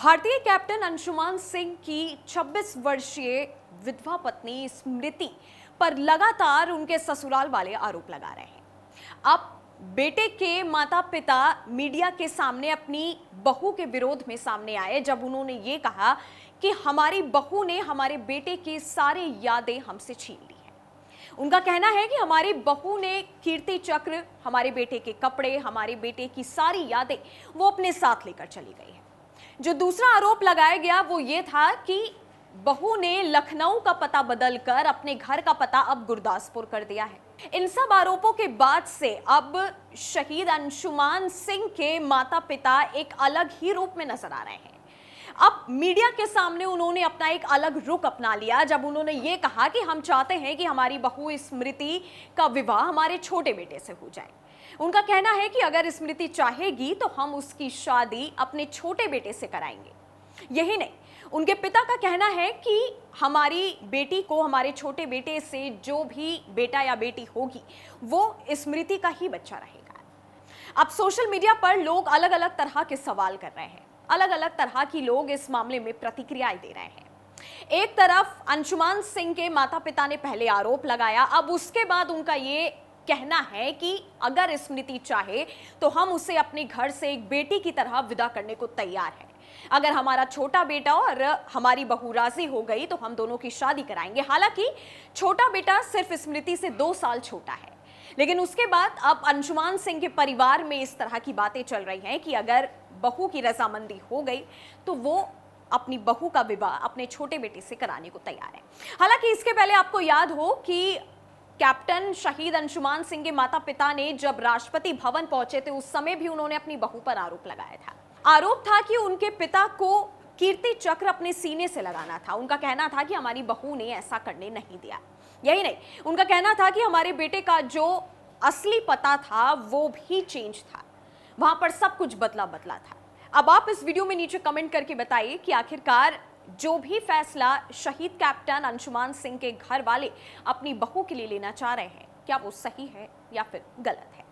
भारतीय कैप्टन अंशुमान सिंह की 26 वर्षीय विधवा पत्नी स्मृति पर लगातार उनके ससुराल वाले आरोप लगा रहे हैं। अब बेटे के माता पिता मीडिया के सामने अपनी बहू के विरोध में सामने आए जब उन्होंने ये कहा कि हमारी बहू ने हमारे बेटे की सारी यादें हमसे छीन ली हैं। उनका कहना है कि हमारी बहू ने कीर्ति चक्र, हमारे बेटे के कपड़े, हमारे बेटे की सारी यादें वो अपने साथ लेकर चली गई है। जो दूसरा आरोप लगाया गया वो ये था कि बहू ने लखनऊ का पता बदलकर अपने घर का पता अब गुरदासपुर कर दिया है। इन सब आरोपों के बाद से अब शहीद अंशुमान सिंह के माता पिता एक अलग ही रूप में नजर आ रहे हैं। अब मीडिया के सामने उन्होंने अपना एक अलग रुख अपना लिया जब उन्होंने ये कहा कि हम चाहते हैं कि हमारी बहू स्मृति का विवाह हमारे छोटे बेटे से हो जाए। उनका कहना है कि अगर स्मृति चाहेगी तो हम उसकी शादी अपने छोटे बेटे से कराएंगे। यही नहीं, उनके पिता का कहना है कि हमारी बेटी को हमारे छोटे बेटे से जो भी बेटा या बेटी होगी वो स्मृति का ही बच्चा रहेगा। अब सोशल मीडिया पर लोग अलग अलग तरह के सवाल कर रहे हैं, अलग अलग तरह की लोग इस मामले में प्रतिक्रियाएं दे रहे हैं। एक तरफ अंशुमान सिंह के माता पिता ने पहले आरोप लगाया, अब उसके बाद उनका ये कहना है कि अगर स्मृति चाहे तो हम उसे अपने घर से एक बेटी की तरह विदा करने को तैयार हैं। अगर हमारा छोटा बेटा और हमारी बहू राजी हो गई तो हम दोनों की शादी कराएंगे। हालांकि छोटा बेटा सिर्फ स्मृति से 2 साल छोटा है, लेकिन उसके बाद अब अंशुमान सिंह के परिवार में इस तरह की बातें चल रही हैं कि अगर बहू की रजामंदी हो गई तो वो अपनी बहू का विवाह अपने छोटे बेटे से कराने को तैयार है। हालांकि इसके पहले आपको याद हो कि कैप्टन शहीद अंशुमान सिंह के माता पिता ने जब राष्ट्रपति भवन पहुंचे थे उस समय भी उन्होंने अपनी बहू पर आरोप लगाया था। आरोप था कि उनके पिता को कीर्ति चक्र अपने सीने से लगाना था। उनका कहना था कि हमारी बहू ने ऐसा करने नहीं दिया। यही नहीं, उनका कहना था कि हमारे बेटे का जो असली पता था वो भी चेंज था, वहां पर सब कुछ बदला बदला था। अब आप इस वीडियो में नीचे कमेंट करके बताइए कि आखिरकार जो भी फैसला शहीद कैप्टन अंशुमान सिंह के घर वाले अपनी बहू के लिए लेना चाह रहे हैं, क्या वो सही है या फिर गलत है।